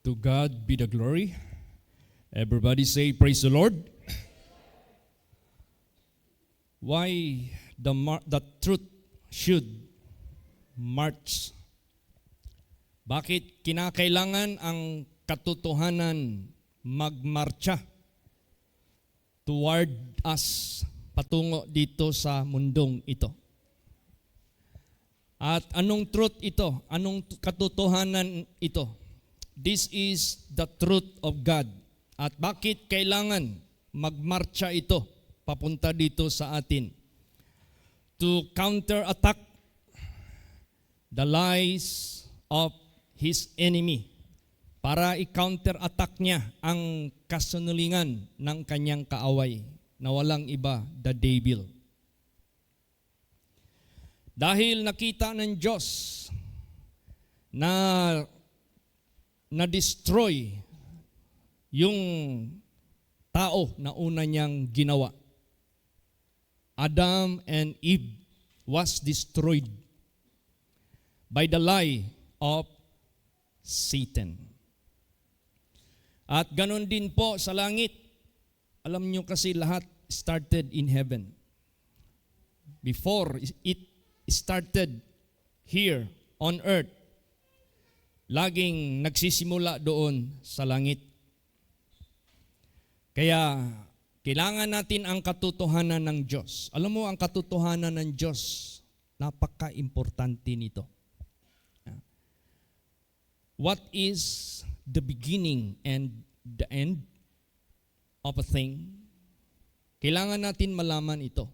To God be the glory. Everybody say, praise the Lord. Why the truth should march? Bakit kinakailangan ang katotohanan magmarcha toward us, patungo dito sa mundong ito? At anong truth ito? Anong katotohanan ito? This is the truth of God. At bakit kailangan magmarcha ito papunta dito sa atin? To counterattack the lies of his enemy. Para i-counterattack niya ang kasunungalingan ng kanyang kaaway na walang iba, the devil. Dahil nakita ng Diyos na destroy yung tao na una niyang ginawa. Adam and Eve was destroyed by the lie of Satan. At ganon din po sa langit. Alam niyo kasi lahat started in heaven. Before it started here on earth, laging nagsisimula doon sa langit. Kaya kailangan natin ang katotohanan ng Diyos. Alam mo, ang katotohanan ng Diyos, napaka-importante nito. What is the beginning and the end of a thing? Kailangan natin malaman ito.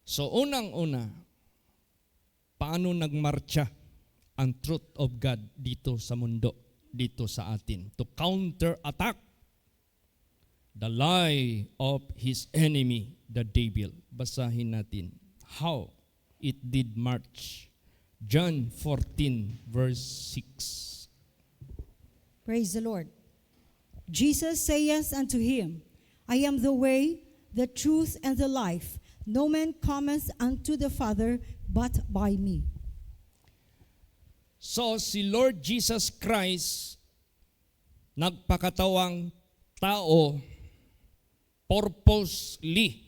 So, unang-una, paano nagmarcha ang truth of God dito sa mundo, dito sa atin? To counterattack the lie of his enemy, the devil. Basahin natin how it did march. John 14, verse 6. Praise the Lord. Jesus saith unto him, I am the way, the truth, and the life. No man cometh unto the Father but by me. So, si Lord Jesus Christ, nagpakatawang tao, purposely,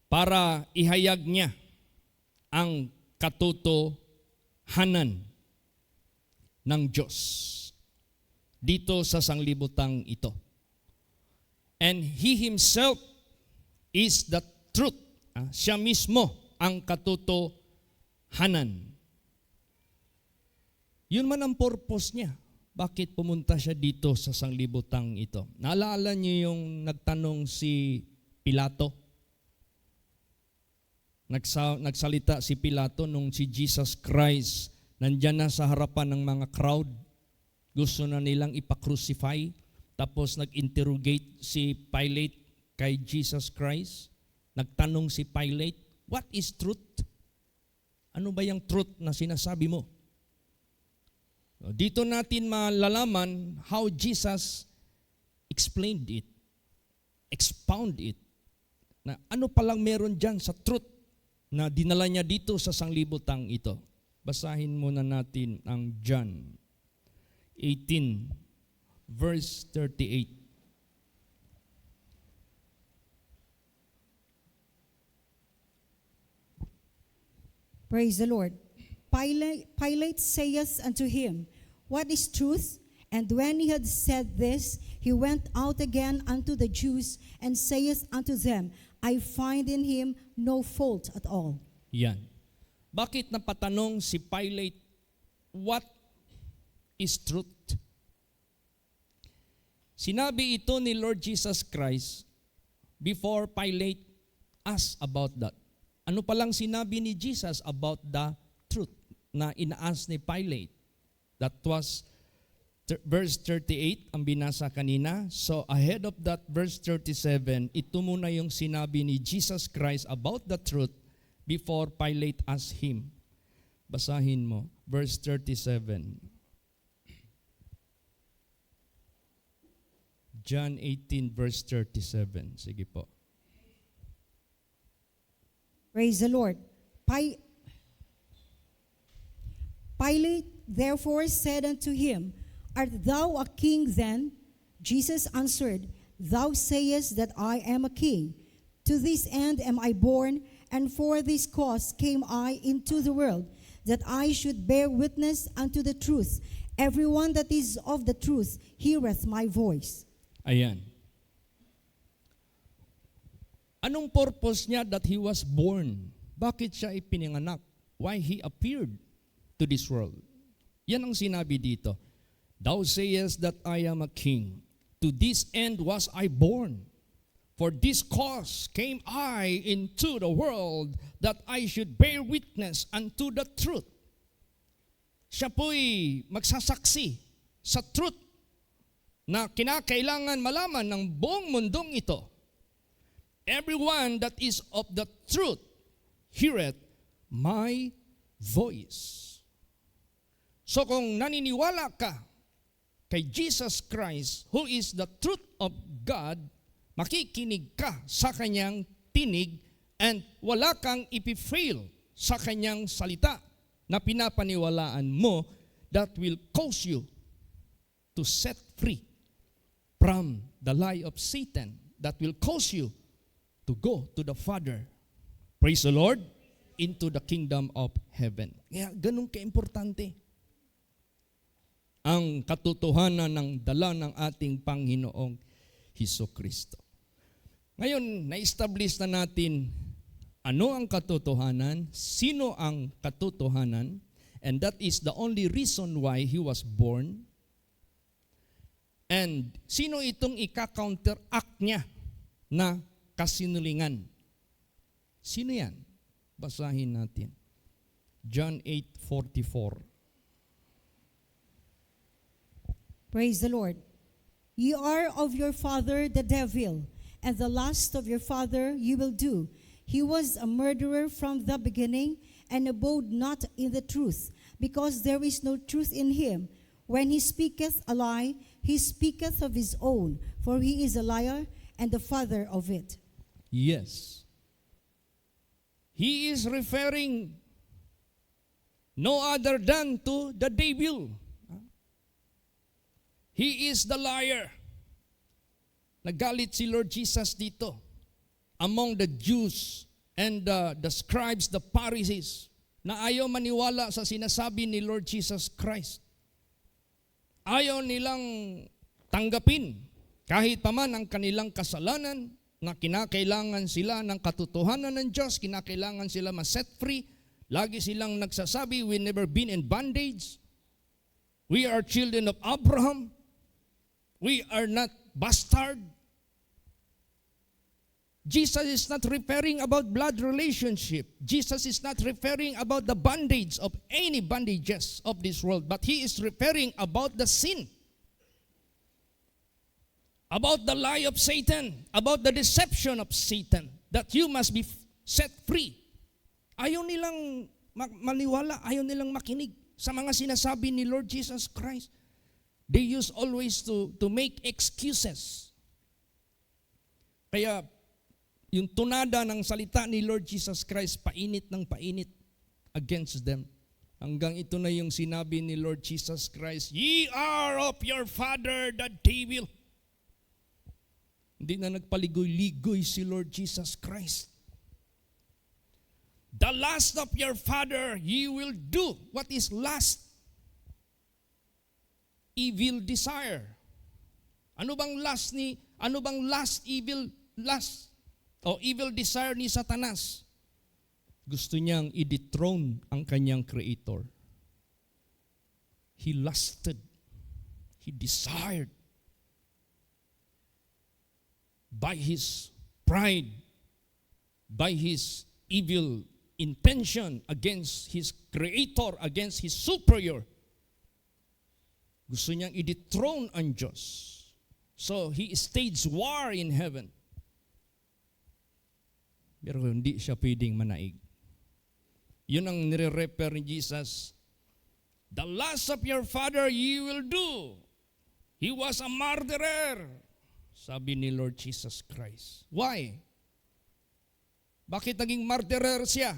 para ihayag niya ang katotohanan ng Diyos dito sa sanglibutang ito. And He Himself is the truth. Siya mismo ang katotohanan. Yun man ang purpose niya. Bakit pumunta siya dito sa sanglibutang ito? Naalala niyo yung nagtanong si Pilato? Nagsalita si Pilato nung si Jesus Christ nandyan na sa harapan ng mga crowd. Gusto na nilang ipakrucify. Tapos nag-interrogate si Pilate kay Jesus Christ. Nagtanong si Pilate, what is truth? Ano ba yung truth na sinasabi mo? Dito natin malalaman how Jesus explained it, expound it. Na ano palang meron dyan sa truth na dinala niya dito sa sanglibutang ito. Basahin muna natin ang John 18, verse 38. Praise the Lord. Pilate saith unto him, What is truth? And when he had said this, he went out again unto the Jews, and saith unto them, I find in him no fault at all. Yan. Bakit napatanong si Pilate, what is truth? Sinabi ito ni Lord Jesus Christ before Pilate asked about that. Ano palang sinabi ni Jesus about the truth na inaas ni Pilate? That was verse 38 ang binasa kanina. So ahead of that, verse 37, ito muna yung sinabi ni Jesus Christ about the truth before Pilate asked him. Basahin mo, verse 37. John 18, verse 37. Sige po. Praise the Lord. Pilate therefore said unto him, Art thou a king then? Jesus answered, Thou sayest that I am a king. To this end am I born, and for this cause came I into the world, that I should bear witness unto the truth. Everyone that is of the truth heareth my voice. Ayan. Anong purpose niya that he was born? Bakit siya ipinanganak? Why he appeared to this world? Yan ang sinabi dito. Thou sayest that I am a king. To this end was I born. For this cause came I into the world, that I should bear witness unto the truth. Siya po'y magsasaksi sa truth na kinakailangan malaman ng buong mundong ito. Everyone that is of the truth heareth my voice. So kung naniniwala ka kay Jesus Christ, who is the truth of God, makikinig ka sa kanyang tinig and wala kang ipifail sa kanyang salita na pinapaniwalaan mo that will cause you to set free from the lie of Satan, that will cause you to go to the Father, praise the Lord, into the kingdom of heaven. Kaya ganun ka-importante ang katotohanan ng dala ng ating Panginoong Hesukristo. Ngayon, na-establish na natin ano ang katotohanan, sino ang katotohanan, and that is the only reason why he was born. And sino itong ika-counteract niya na kasinungalingan? Sino yan? Basahin natin. John 8:44. Praise the Lord. Ye are of your father the devil, and the lust of your father you will do. He was a murderer from the beginning, and abode not in the truth, because there is no truth in him. When he speaketh a lie, he speaketh of his own, for he is a liar and the father of it. Yes. He is referring no other than to the devil. He is the liar. Nagalit si Lord Jesus dito among the Jews and the scribes, the Pharisees, na ayaw maniwala sa sinasabi ni Lord Jesus Christ. Ayaw nilang tanggapin kahit pa man ang kanilang kasalanan, na kinakailangan sila ng katotohanan ng Diyos, kinakailangan sila ma-set free. Lagi silang nagsasabi, we never been in bondage. We are children of Abraham. We are not bastard. Jesus is not referring about blood relationship. Jesus is not referring about the bondage of any bondages of this world, but he is referring about the sin, about the lie of Satan, about the deception of Satan, that you must be set free. Ayaw nilang maniwala, ayaw nilang makinig sa mga sinasabi ni Lord Jesus Christ. They use always to make excuses. Kaya yung tunada ng salita ni Lord Jesus Christ, painit ng painit against them. Hanggang ito na yung sinabi ni Lord Jesus Christ, Ye are of your father the devil. Hindi na nagpaligoy-ligoy si Lord Jesus Christ. The lust of your father ye will do. What is lust? Evil desire. Ano bang lust, evil lust o evil desire ni Satanas? Gusto niyang i-dethrone ang kanyang creator. He lusted. He desired. By his pride, by his evil intention against his creator, against his superior, gusto niyang i-dethrone ang Diyos. So, he staged war in heaven. Pero hindi siya pwedeng manaig. Yun ang nire-refer ni Jesus. The lust of your father ye will do. He was a murderer. Sabi ni Lord Jesus Christ. Why? Bakit naging murderer siya?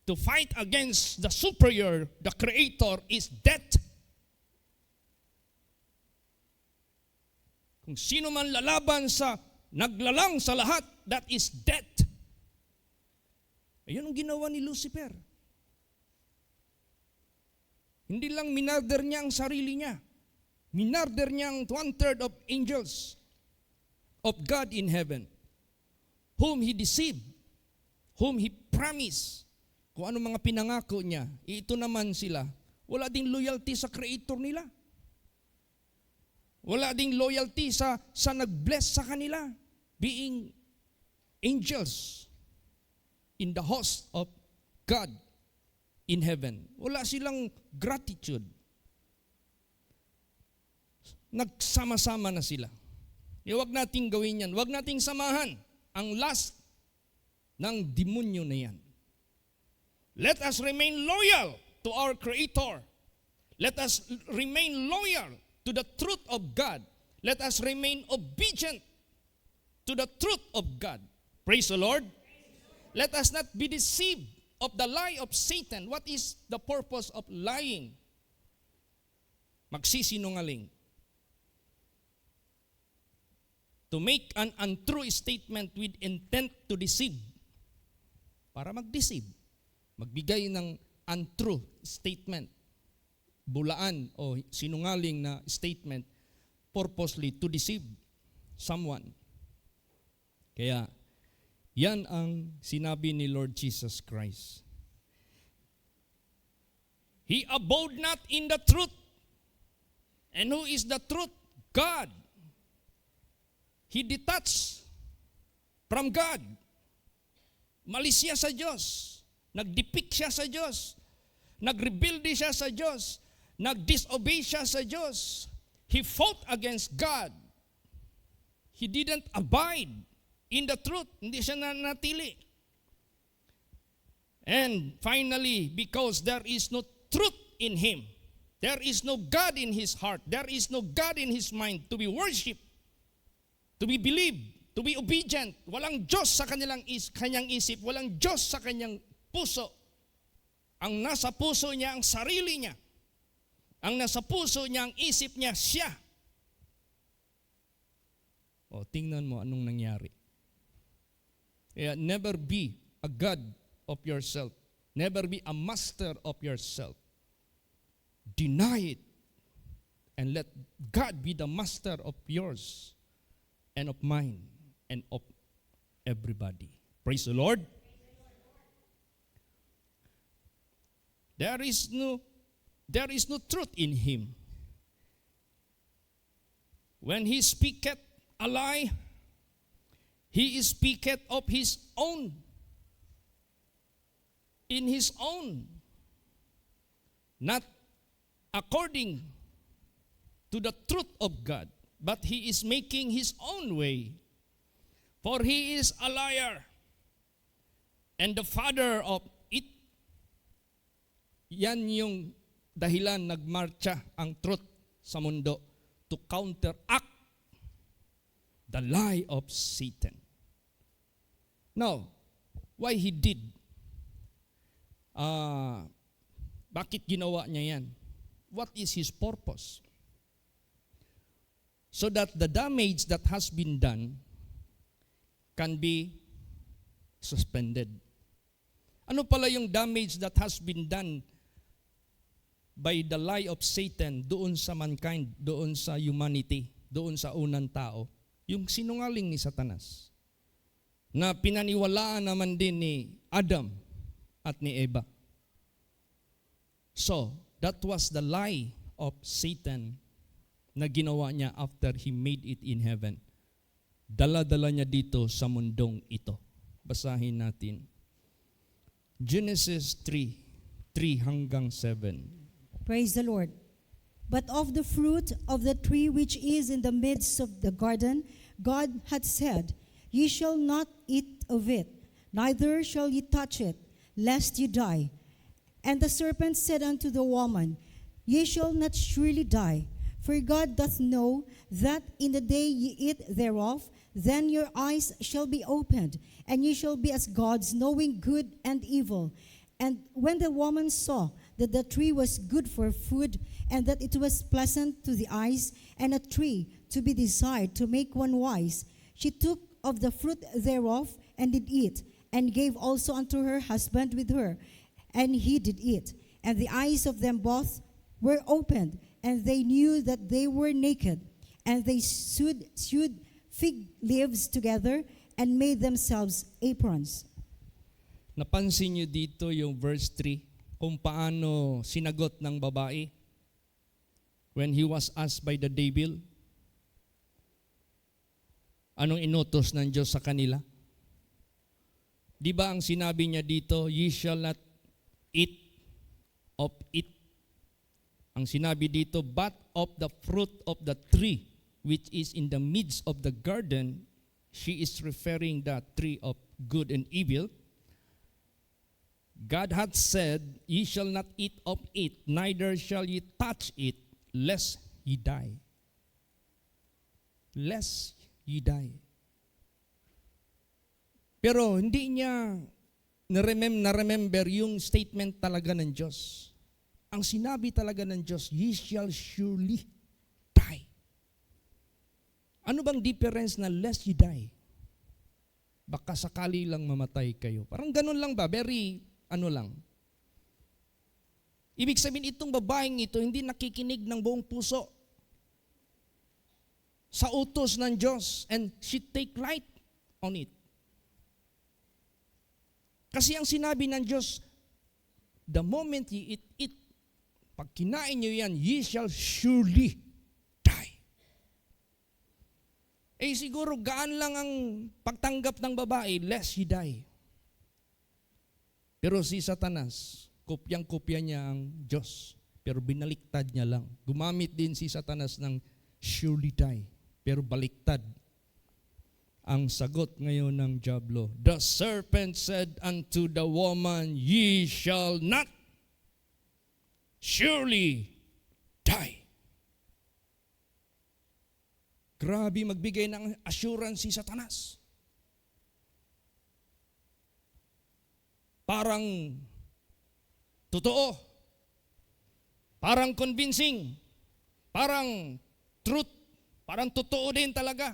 To fight against the superior, the creator, is death. Kung sino man lalaban sa naglalang sa lahat, that is death. Ayun ang ginawa ni Lucifer. Hindi lang minarder niya ang sarili niya. Minarder niya ang 1/3 of angels of God in heaven, whom he deceived, whom he promised. Kung ano mga pinangako niya, ito naman sila. Wala ding loyalty sa creator nila. Wala ding loyalty sa nag-bless sa kanila, being angels in the host of God in heaven. Wala silang gratitude. Nagsama-sama na sila. Huwag nating gawin yan. Huwag nating samahan ang last ng demonyo na yan. Let us remain loyal to our Creator. Let us remain loyal to the truth of God. Let us remain obedient to the truth of God. Praise the Lord. Let us not be deceived of the lie of Satan. What is the purpose of lying? Magsisinungaling. To make an untrue statement with intent to deceive. Para mag-deceive. Magbigay ng untrue statement. Bulaan o sinungaling na statement purposely to deceive someone. Kaya, yan ang sinabi ni Lord Jesus Christ. He abode not in the truth. And who is the truth? God. He detached from God. Malis siya sa Diyos. Nagdepict siya sa Diyos. Nagrebelde siya sa Diyos. Nagdisobey siya sa Diyos. He fought against God. He didn't abide in the truth. Hindi siya nanatili. And finally, because there is no truth in him, there is no God in his heart, there is no God in his mind to be worshipped, to be believed, to be obedient. Walang Diyos sa kanyang isip, walang Diyos sa kanyang puso. Ang nasa puso niya ang sarili niya. Ang nasa puso niya ang isip niya, siya. O, tingnan mo anong nangyari. Kaya never be a God of yourself. Never be a master of yourself. Deny it. And let God be the master of yours and of mine and of everybody. Praise the Lord. There is no truth in him. When he speaketh a lie, he speaketh of his own. In his own. Not according to the truth of God, but he is making his own way. For he is a liar and the father of it. Yan yung dahilan nagmarcha ang truth sa mundo to counteract the lie of Satan. Now, why he did? Bakit ginawa niya yan? What is his purpose? So that the damage that has been done can be suspended. Ano pala yung damage that has been done by the lie of Satan doon sa mankind, doon sa humanity, doon sa unang tao? Yung sinungaling ni Satanas na pinaniwalaan naman din ni Adam at ni Eva. So, that was the lie of Satan na ginawa niya after he made it in heaven. Dala-dala niya dito sa mundong ito. Basahin natin. Genesis 3:3-7. Praise the Lord. But of the fruit of the tree which is in the midst of the garden, God had said, Ye shall not eat of it, neither shall ye touch it, lest ye die. And the serpent said unto the woman, Ye shall not surely die, for God doth know that in the day ye eat thereof, then your eyes shall be opened, and ye shall be as gods, knowing good and evil. And when the woman saw that the tree was good for food, and that it was pleasant to the eyes, and a tree to be desired to make one wise. She took of the fruit thereof, and did eat, and gave also unto her husband with her, and he did eat. And the eyes of them both were opened, and they knew that they were naked. And they sewed fig leaves together, and made themselves aprons. Napansin niyo dito yung verse 3, kung paano sinagot ng babae when he was asked by the devil. Anong inutos ng Diyos sa kanila? Di ba ang sinabi niya dito, ye shall not eat of it. Ang sinabi dito, but of the fruit of the tree which is in the midst of the garden. She is referring the tree of good and evil. God hath said, ye shall not eat of it, neither shall ye touch it, lest ye die. Lest ye die. Pero hindi niya na-remember yung statement talaga ng Diyos. Ang sinabi talaga ng Diyos, ye shall surely die. Ano bang difference na lest you die? Baka sakali lang mamatay kayo. Parang ganun lang ba? Very, lang. Ibig sabihin itong babaeng ito, hindi nakikinig ng buong puso sa utos ng Diyos, and she take light on it. Kasi ang sinabi ng Diyos, the moment ye eat it, pag kinain nyo yan, ye shall surely die. Eh siguro gaan lang ang pagtanggap ng babae, lest ye die. Pero si Satanas, kopyang-kopya niya ang Diyos, pero binaliktad niya lang. Gumamit din si Satanas ng surely die, pero baliktad ang sagot ngayon ng diablo. The serpent said unto the woman, ye shall not surely die. Grabe magbigay ng assurance si Satanas. Parang totoo. Parang convincing. Parang truth. Parang totoo din talaga.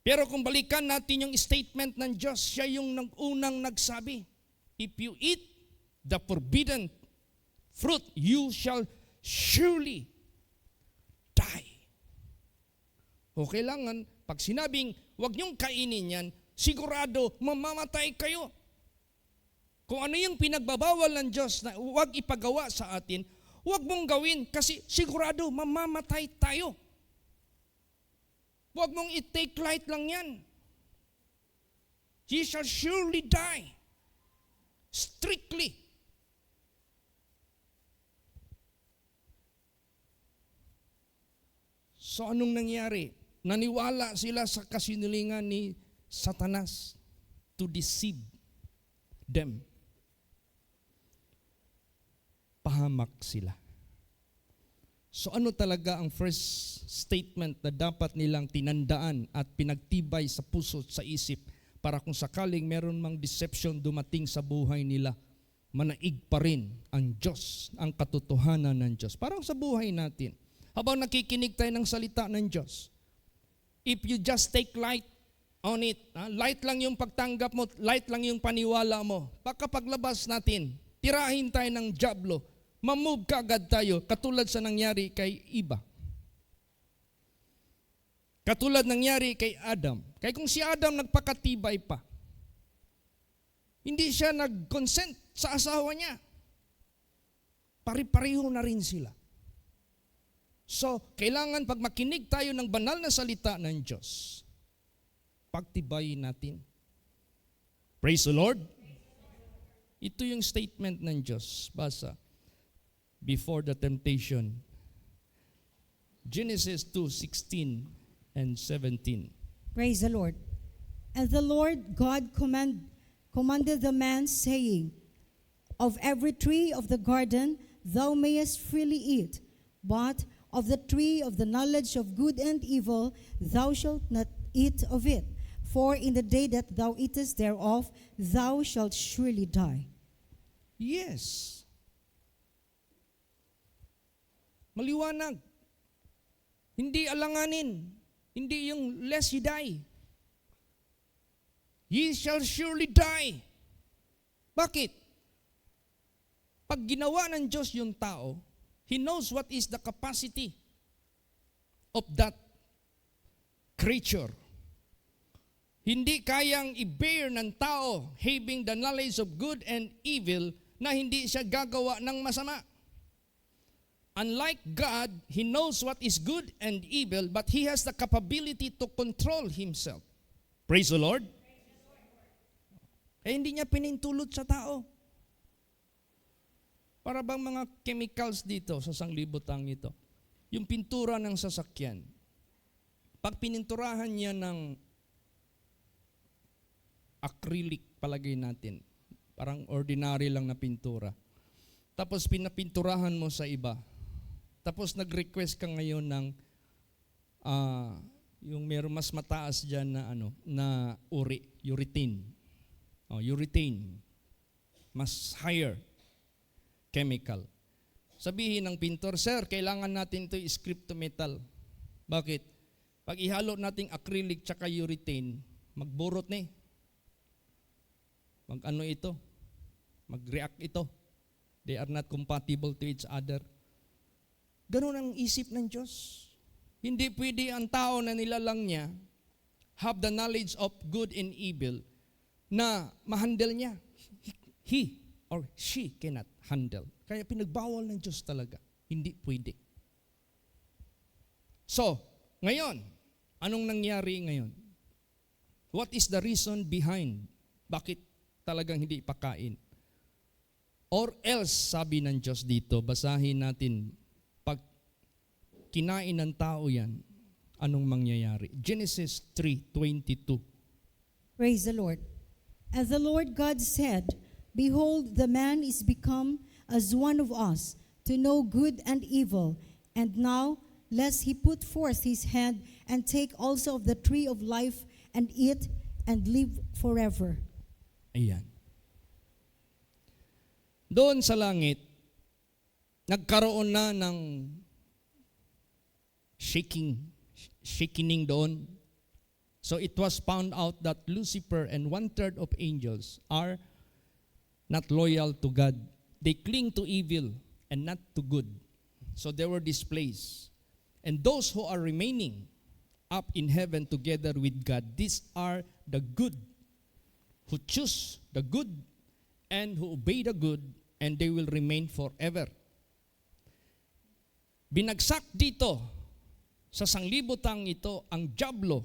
Pero kung balikan natin yung statement ng Diyos, siya yung unang nagsabi, if you eat the forbidden fruit, you shall surely die. O kailangan, pag sinabing, huwag niyong kainin yan, sigurado mamamatay kayo. Kung ano yung pinagbabawal ng Diyos na huwag ipagawa sa atin, huwag mong gawin kasi sigurado mamamatay tayo. Huwag mong i-take light lang yan. Ye shall surely die. Strictly. So anong nangyari? Naniwala sila sa kasinungalingan ni Satanas to deceive them. Pahamak sila. So ano talaga ang first statement na dapat nilang tinandaan at pinagtibay sa puso at sa isip para kung sakaling meron mang deception dumating sa buhay nila, manaig pa rin ang Diyos, ang katotohanan ng Diyos. Parang sa buhay natin, habang nakikinig tayo ng salita ng Diyos, if you just take light on it, light lang yung pagtanggap mo, light lang yung paniwala mo, baka paglabas natin, tirahin tayo ng diablo, mamove kaagad tayo, katulad sa nangyari kay Eva. Katulad nangyari kay Adam. Kaya kung si Adam nagpakatibay pa, hindi siya nag-consent sa asawa niya. Pari-pareho na rin sila. So, kailangan pag makinig tayo ng banal na salita ng Diyos, pagtibayin natin. Praise the Lord. Ito yung statement ng Diyos. Basa. Before the temptation. Genesis 2:16 and 17. Praise the Lord. And the Lord God commanded the man, saying, of every tree of the garden thou mayest freely eat, but of the tree of the knowledge of good and evil thou shalt not eat of it. For in the day that thou eatest thereof, thou shalt surely die. Yes. Maliwanag. Hindi alanganin. Hindi yung lest ye die. Ye shall surely die. Bakit? Pag ginawa ng Diyos yung tao, He knows what is the capacity of that creature. Hindi kayang i-bear ng tao having the knowledge of good and evil na hindi siya gagawa ng masama. Unlike God, He knows what is good and evil, but He has the capability to control Himself. Praise the Lord. Hindi niya pinintulot sa tao. Para bang mga chemicals dito sa sanglibutang ito. Yung pintura ng sasakyan. Pag pininturahan niya ng acrylic, palagay natin, parang ordinary lang na pintura. Tapos pinapinturahan mo sa iba. Tapos nag-request ka ngayon ng yung meron mas mataas diyan na na urethane. Urethane. Mas higher chemical. Sabihin ng pintor, sir, kailangan natin ito i-script to metal. Bakit? Pag ihalo nating acrylic tsaka urethane, magburot na eh. Ito? Mag-react ito. They are not compatible to each other. Ganun ang isip ng Diyos. Hindi pwede ang tao na nilalang niya have the knowledge of good and evil na ma-handle niya. He or she cannot handle. Kaya pinagbawal ng Diyos talaga. Hindi pwede. So, ngayon, anong nangyari ngayon? What is the reason behind? Bakit talagang hindi ipakain? Or else, sabi ng Diyos dito, basahin natin, pag kinain ng tao yan, anong mangyayari? Genesis 3:22. Praise the Lord. As the Lord God said, behold, the man is become as one of us, to know good and evil. And now, lest he put forth his hand and take also of the tree of life and eat and live forever. Ayan. Doon sa langit, nagkaroon na ng shaking doon. So it was found out that Lucifer and 1/3 of angels are not loyal to God. They cling to evil and not to good. So they were displaced. And those who are remaining up in heaven together with God, these are the good, who choose the good and who obey the good, and they will remain forever. Binagsak dito sa sanglibutang ito ang dyablo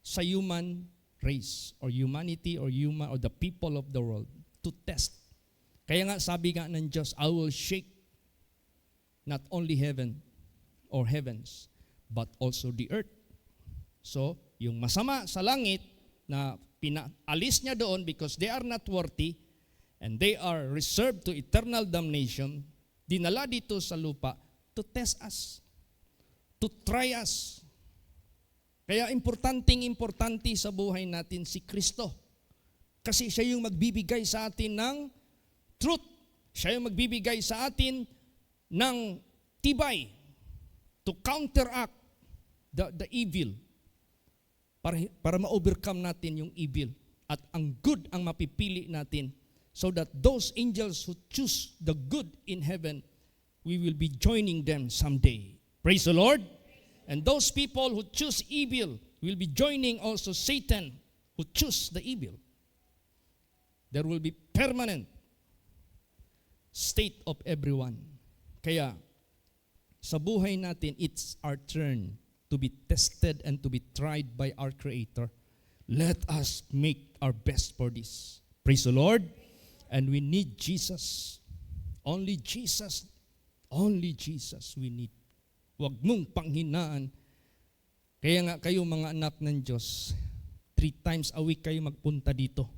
sa human race or humanity or the people of the world to test. Kaya nga sabi nga ng Diyos, I will shake not only heaven or heavens, but also the earth. So, yung masama sa langit na pinaalis niya doon because they are not worthy and they are reserved to eternal damnation, dinala dito sa lupa to test us, to try us. Kaya importante sa buhay natin si Kristo. Kasi siya yung magbibigay sa atin ng truth. Siya yung magbibigay sa atin ng tibay to counteract the evil. Para ma-overcome natin yung evil. At ang good ang mapipili natin so that those angels who choose the good in heaven, we will be joining them someday. Praise the Lord. And those people who choose evil will be joining also Satan who choose the evil. There will be permanent state of everyone. Kaya sa buhay natin, it's our turn to be tested and to be tried by our Creator. Let us make our best for this. Praise the Lord. And we need Jesus. Only Jesus we need. Huwag mong panghinaan. Kaya nga kayo mga anak ng Diyos, 3 times a week kayo magpunta dito.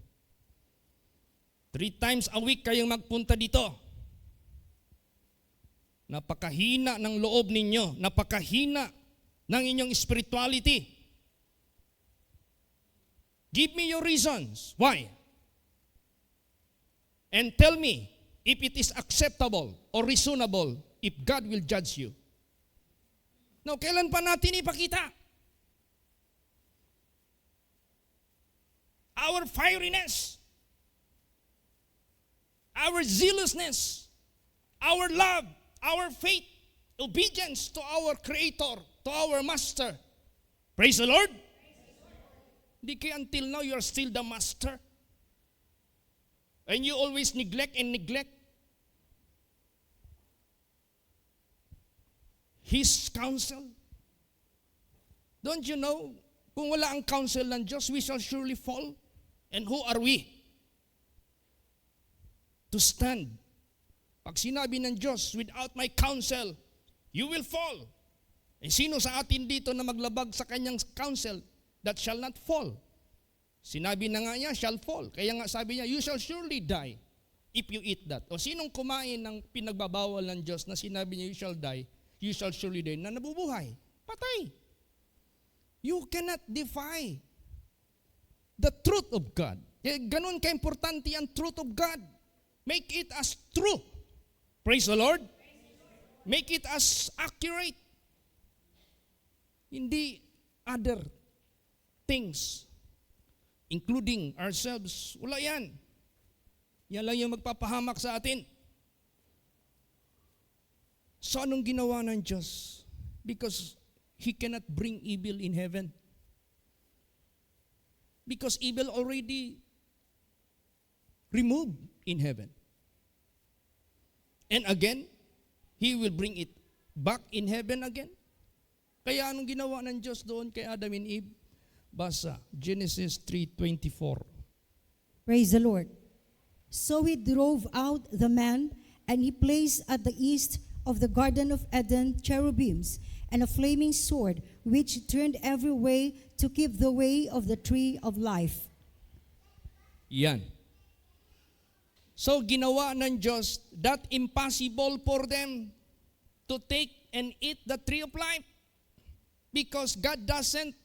3 times a week kayong magpunta dito. Napakahina ng loob ninyo. Napakahina ng inyong spirituality. Give me your reasons. Why? and tell me if it is acceptable or reasonable if God will judge you. No, kailan pa natin ipakita? Our fieriness, our zealousness, our love, our faith, obedience to our Creator, to our Master. Praise the Lord. Di kaya until now, you're still the Master. And you always neglect His counsel. Don't you know, kung wala ang counsel ng Diyos, we shall surely fall. And who are we to stand? Pag sinabi ng Diyos, without my counsel, you will fall. Eh sino sa atin dito na maglabag sa kanyang counsel that shall not fall? Sinabi na nga niya, shall fall. Kaya nga sabi niya, you shall surely die if you eat that. O sinong kumain ng pinagbabawal ng Diyos na sinabi niya, you shall die, you shall surely die, na nabubuhay? Patay. You cannot defy the truth of God. Eh, ganun ka-importante ang truth of God. Make it as true. Praise the Lord. Make it as accurate. Hindi other things, including ourselves. Wala yan. Yan lang yung magpapahamak sa atin. So anong ginawa ng Diyos? Because He cannot bring evil in heaven. Because evil already removed in heaven. And again, He will bring it back in heaven again. Kaya anong ginawa ng Diyos doon kay Adam and Eve? Basa, Genesis 3:24. Praise the Lord. So He drove out the man, and He placed at the east of the Garden of Eden cherubims and a flaming sword, which turned every way to keep the way of the tree of life. Yan. So ginawa ng Diyos that impossible for them to take and eat the tree of life, because God doesn't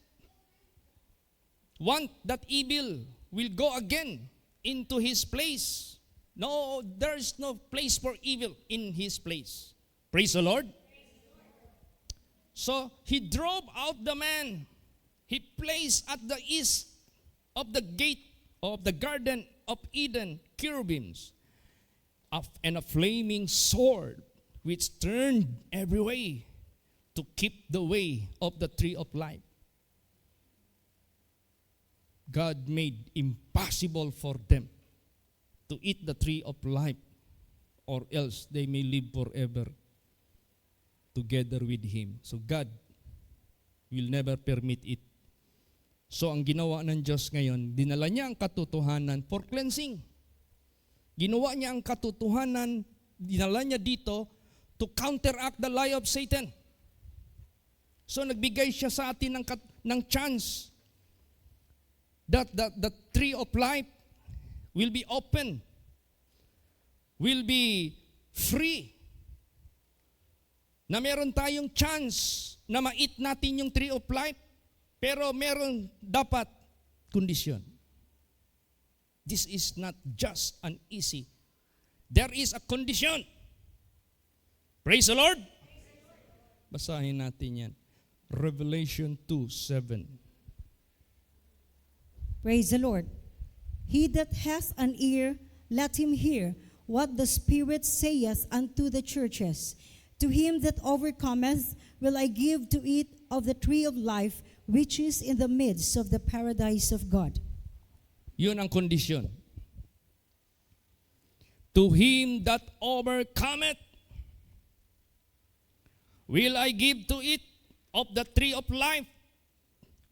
want that evil will go again into His place. No, there is no place for evil in His place. Praise the Lord. So He drove out the man. He placed at the east of the gate of the Garden of Eden cherubims and a flaming sword which turned every way to keep the way of the tree of life. God made impossible for them to eat the tree of life, or else they may live forever together with Him. So God will never permit it. So ang ginawa ng Diyos ngayon, dinala niya ang katotohanan for cleansing. Ginawa niya ang katotohanan, dinala niya dito to counteract the lie of Satan. So nagbigay siya sa atin ng chance that the tree of life will be open, will be free, na meron tayong chance na ma-eat natin yung tree of life, pero meron dapat kondisyon. This is not just an easy. There is a condition. Praise the Lord. Basahin natin yan. Revelation 2:7. Praise the Lord. He that hath an ear, let him hear what the Spirit saith unto the churches. To him that overcometh will I give to eat of the tree of life, which is in the midst of the paradise of God. Yun ang kondisyon. To him that overcometh will I give to eat of the tree of life,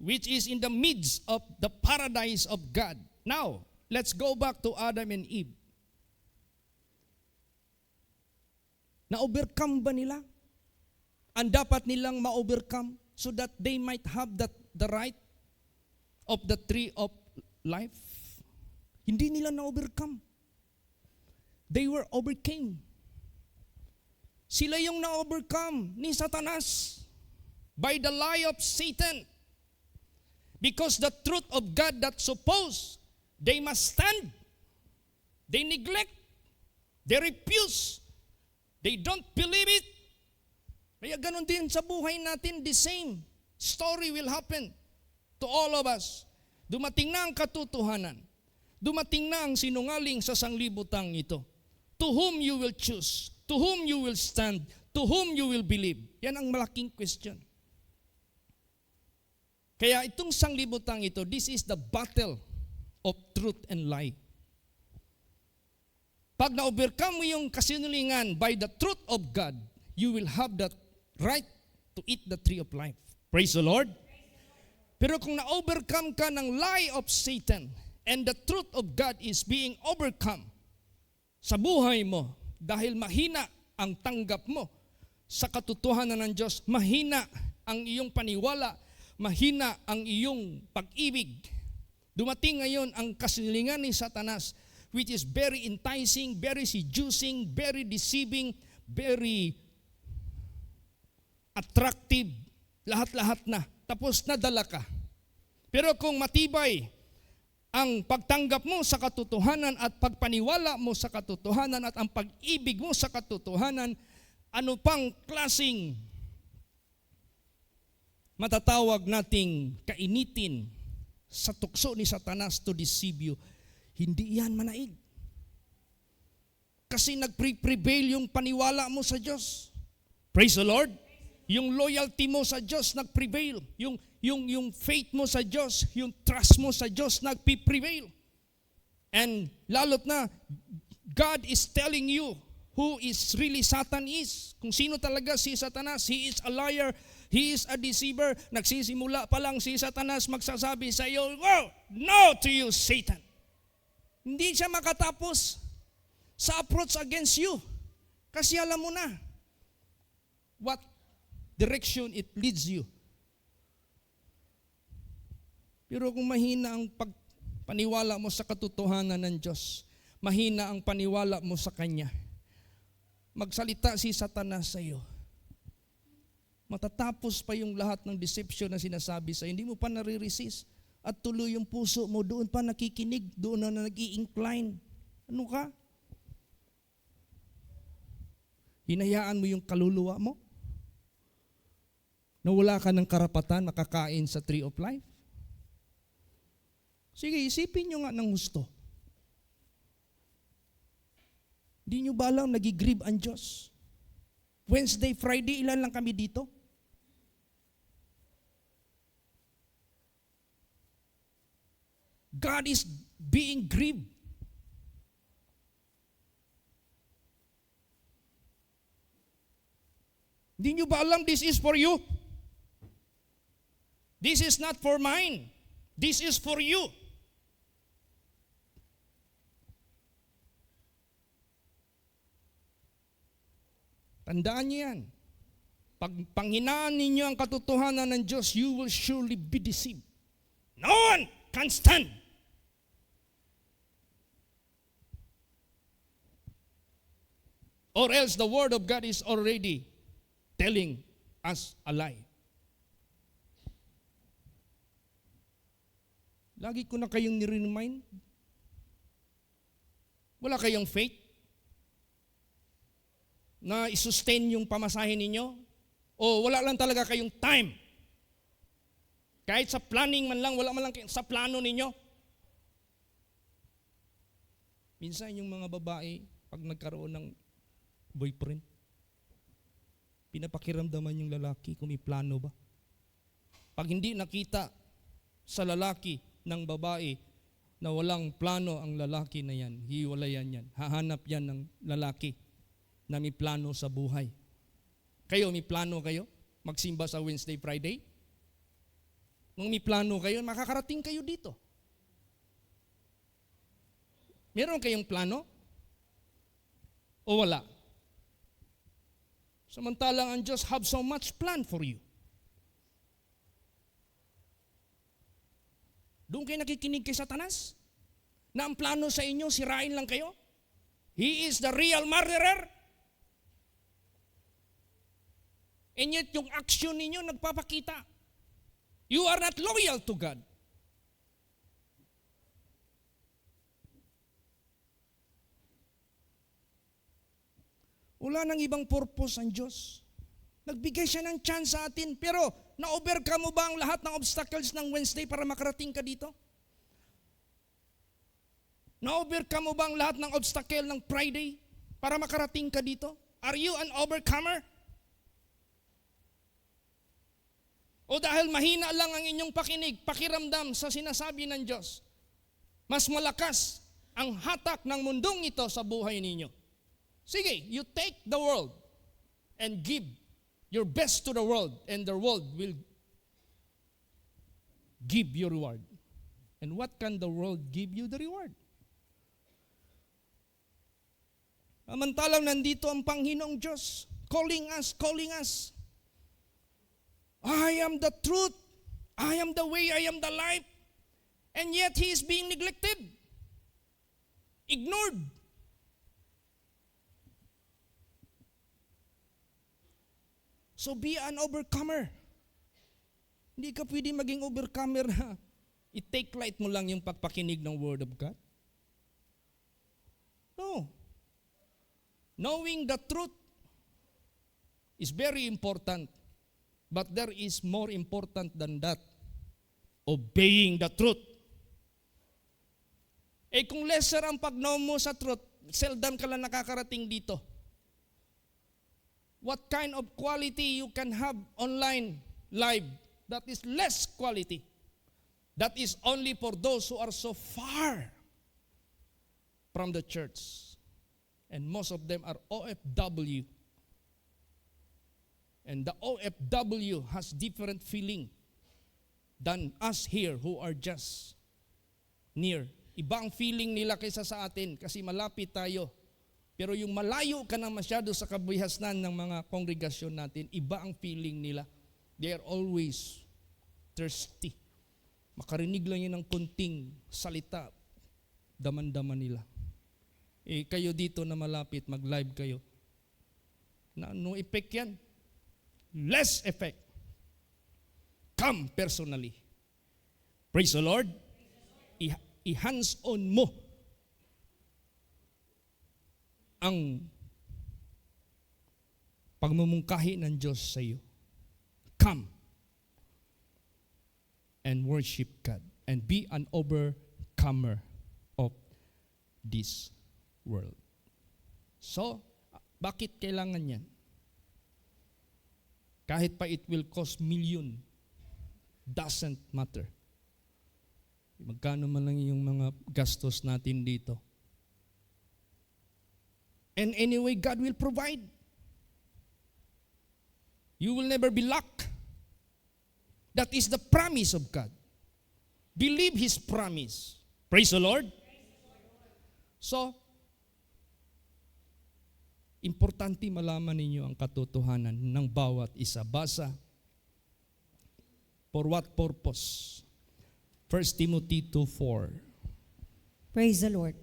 which is in the midst of the paradise of God. Now, let's go back to Adam and Eve. Na-overcome ba nila? Ang dapat nilang ma-overcome so that they might have the right of the tree of life? Hindi nila na-overcome. They were overcame. Sila yung na-overcome ni Satanas by the lie of Satan. Because the truth of God that suppose they must stand, they neglect. They refuse. They don't believe it. Kaya ganun din sa buhay natin, the same story will happen to all of us. Dumating na ang katotohanan. Dumating na ang sinungaling sa sanglibutang ito. To whom you will choose? To whom you will stand? To whom you will believe? Yan ang malaking question. Kaya itong sanglibutang ito, this is the battle of truth and lie. Pag na-overcome mo yung kasinungalingan by the truth of God, you will have that right to eat the tree of life. Praise the Lord. Pero kung na-overcome ka ng lie of Satan and the truth of God is being overcome sa buhay mo dahil mahina ang tanggap mo sa katotohanan ng Diyos, mahina ang iyong paniwala, mahina ang iyong pag-ibig. Dumating ngayon ang kasinungalingan ni Satanas, which is very enticing, very seducing, very deceiving, very attractive, lahat-lahat na. Tapos nadala ka. Pero kung matibay ang pagtanggap mo sa katotohanan at pagpaniwala mo sa katotohanan at ang pag-ibig mo sa katotohanan, ano pang klaseng matatawag nating kainitin sa tukso ni Satanas to deceive you, hindi yan manaig. Kasi nag-prevail yung paniwala mo sa Diyos. Praise the Lord. Yung loyalty mo sa Diyos nag-prevail. Yung faith mo sa Diyos, yung trust mo sa Diyos nag-prevail. And lalot na, God is telling you who is really Satan is. Kung sino talaga si Satanas, he is a liar, he is a deceiver. Nagsisimula pa lang si Satanas magsasabi sa iyo, "Oh, no to you, Satan." Hindi siya makatapos sa approach against you. Kasi alam mo na what direction it leads you. Pero kung mahina ang paniwala mo sa katotohanan ng Diyos, mahina ang paniwala mo sa Kanya, magsalita si Satanas sa iyo, matatapos pa yung lahat ng deception na sinasabi sa iyo, hindi mo pa nare-resist. At tuloy yung puso mo, doon pa nakikinig, doon na nag-i-incline. Ano ka? Hinayaan mo yung kaluluwa mo? Na wala ka ng karapatan makakain sa tree of life? Sige, isipin nyo nga ng gusto. Di nyo ba alam, nagigrieve ang Diyos? Wednesday, Friday, ilan lang kami dito? God is being grieved. Di nyo ba alam this is for you? This is not for mine. This is for you. Tandaan niyo yan. Pag panghinaan ninyo ang katotohanan ng Diyos, you will surely be deceived. No one can stand. Or else the Word of God is already telling us a lie. Lagi ko na kayong niremind. Wala kayong faith na i-sustain yung pamasahe ninyo? O wala lang talaga kayong time? Kahit sa planning man lang, wala man lang sa plano ninyo? Minsan yung mga babae, pag nagkaroon ng boyfriend, pinapakiramdaman yung lalaki kung may plano ba. Pag hindi nakita sa lalaki ng babae na walang plano ang lalaki na yan, hiwalayan yan. Hahanap yan ng lalaki na may plano sa buhay. Kayo, may plano kayo? Magsimba sa Wednesday, Friday? Nung may plano kayo, makakarating kayo dito. Meron kayong plano? O wala? Samantalang ang Diyos have so much plan for you. Doon kayo nakikinig kay Satanas? Na ang plano sa inyo, sirain lang kayo? He is the real murderer? And yet yung action ninyo nagpapakita. You are not loyal to God. Wala nang ibang purpose ang Diyos. Nagbigay siya ng chance sa atin, pero na-overcome mo ba ang lahat ng obstacles ng Wednesday para makarating ka dito? Na-overcome mo ba ang lahat ng obstacle ng Friday para makarating ka dito? Are you an overcomer? O dahil mahina lang ang inyong pakiramdam sa sinasabi ng Diyos, mas malakas ang hatak ng mundong ito sa buhay ninyo. Sige, you take the world and give your best to the world, and the world will give you reward. And what can the world give you the reward? Samantalang nandito ang Panginoong Diyos, calling us. I am the truth, I am the way, I am the life, and yet He is being neglected, ignored. So be an overcomer. Hindi ka pwede maging overcomer na i-take light mo lang yung pagpakinig ng Word of God. No. Knowing the truth is very important, but there is more important than that. Obeying the truth. Eh kung lesser ang pag-know mo sa truth, seldom ka lang nakakarating dito. What kind of quality you can have online, live, that is less quality. That is only for those who are so far from the church. And most of them are OFW. And the OFW has different feeling than us here who are just near. Iba ang feeling nila kaysa sa atin kasi malapit tayo. Pero yung malayo ka na masyado sa kabihasnan ng mga kongregasyon natin, iba ang feeling nila. They are always thirsty. Makarinig lang yun ng kunting salita, daman-daman nila. Eh kayo dito na malapit, mag-live kayo. No effect yan. Less effect. Come personally. Praise the Lord. I-hands-on mo ang pagmumungkahi ng Diyos sa iyo. Come and worship God and be an overcomer of this world. So, bakit kailangan yan? Kahit pa it will cost million, doesn't matter. Magkano man lang yung mga gastos natin dito. And anyway, God will provide. You will never be lack. That is the promise of God. Believe His promise. Praise the Lord. So, importante malaman ninyo ang katotohanan ng bawat isa. Basa. For what purpose? 1 Timothy 2:4. Praise the Lord.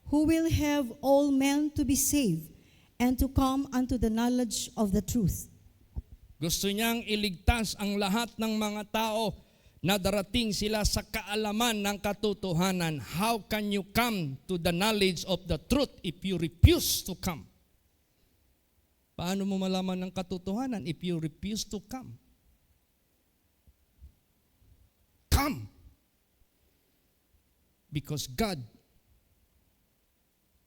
Who will have all men to be saved and to come unto the knowledge of the truth. Gusto niyang iligtas ang lahat ng mga tao na darating sila sa kaalaman ng katotohanan. How can you come to the knowledge of the truth if you refuse to come? Paano mo malaman ng katotohanan if you refuse to come? Come. Because God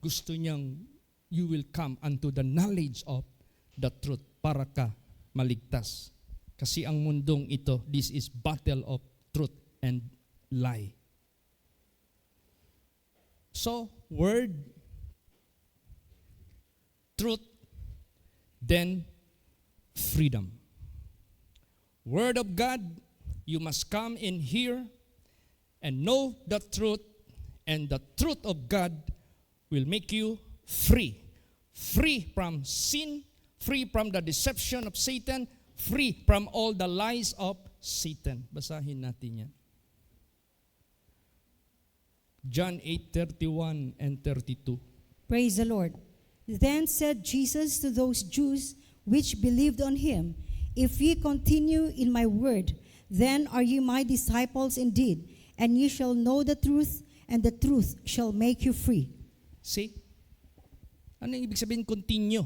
gusto niyang you will come unto the knowledge of the truth para ka maligtas. Kasi ang mundong ito, this is battle of truth and lie. So, word, truth, then freedom. Word of God, you must come in here and know the truth, and the truth of God will make you free. Free from sin, free from the deception of Satan, free from all the lies of Satan. Basahin natin yan. John 8:31 and 32. Praise the Lord. Then said Jesus to those Jews which believed on him, If ye continue in my word, then are ye my disciples indeed, and ye shall know the truth, and the truth shall make you free. See? Ano yung ibig sabihin continue?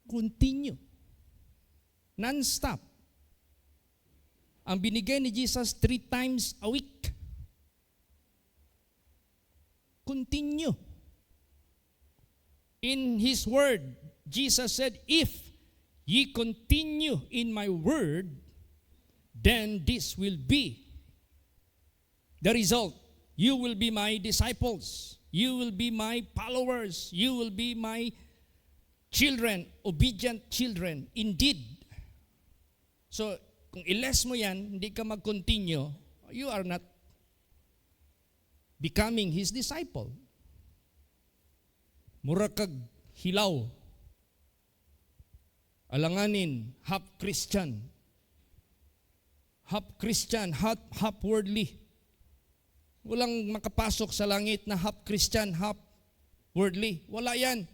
Continue. Non-stop. Ang binigay ni Jesus 3 times a week. Continue. In His word, Jesus said, if ye continue in my word, then this will be the result. You will be my disciples. You will be my followers. You will be my children, obedient children, indeed. So, kung iles mo yan, hindi ka mag-continue, you are not becoming His disciple. Mura kag hilaw. Alanganin, half Christian. Half Christian, half worldly. Walang makapasok sa langit na half Christian, half worldly. Wala yan.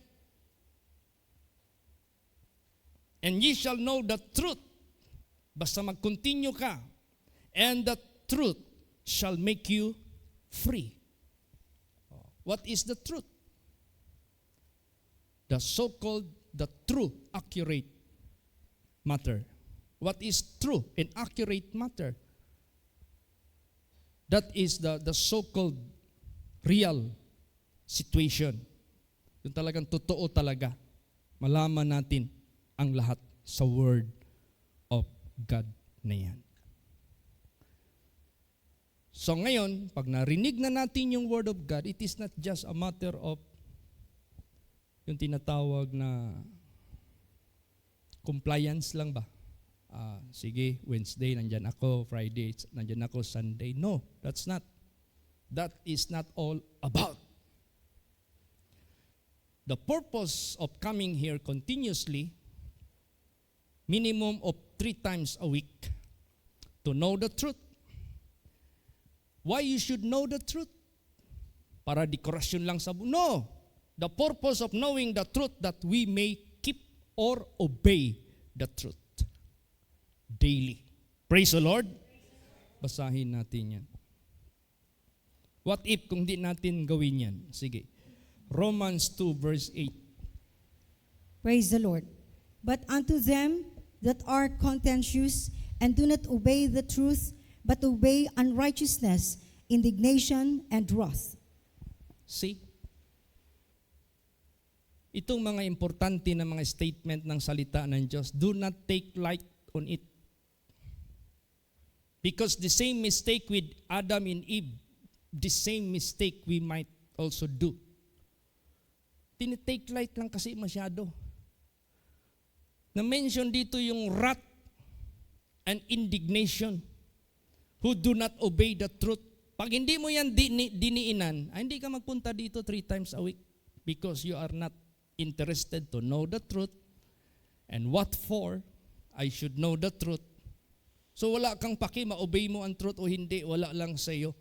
And ye shall know the truth. Basta mag-continue ka. And the truth shall make you free. What is the truth? The so-called, the true, accurate matter. What is true and accurate matter? That is the so-called real situation. Yung talagang totoo talaga. Malaman natin ang lahat sa Word of God na yan. So ngayon, pag narinig na natin yung Word of God, it is not just a matter of yung tinatawag na compliance lang ba? Sige, Wednesday, nandyan ako. Friday, nandyan ako. Sunday. No, that's not. That is not all about. The purpose of coming here continuously, minimum of 3 times a week, to know the truth. Why you should know the truth? Para dekorasyon lang sa no. The purpose of knowing the truth that we may keep or obey the truth daily. Praise the Lord. Basahin natin yan. What if kung di natin gawin yan? Sige. Romans 2 verse 8. Praise the Lord. But unto them that are contentious and do not obey the truth, but obey unrighteousness, indignation, and wrath. See? Itong mga importante na mga statement ng salita ng Diyos, do not take light on it. Because the same mistake with Adam and Eve, the same mistake we might also do. Tinitake light lang kasi masyado. Na-mention dito yung wrath and indignation who do not obey the truth. Pag hindi mo yan diniinan, hindi ka magpunta dito 3 times a week because you are not interested to know the truth. And what for? I should know the truth. So wala kang paki, ma-obey mo ang truth o hindi, wala lang sa iyo.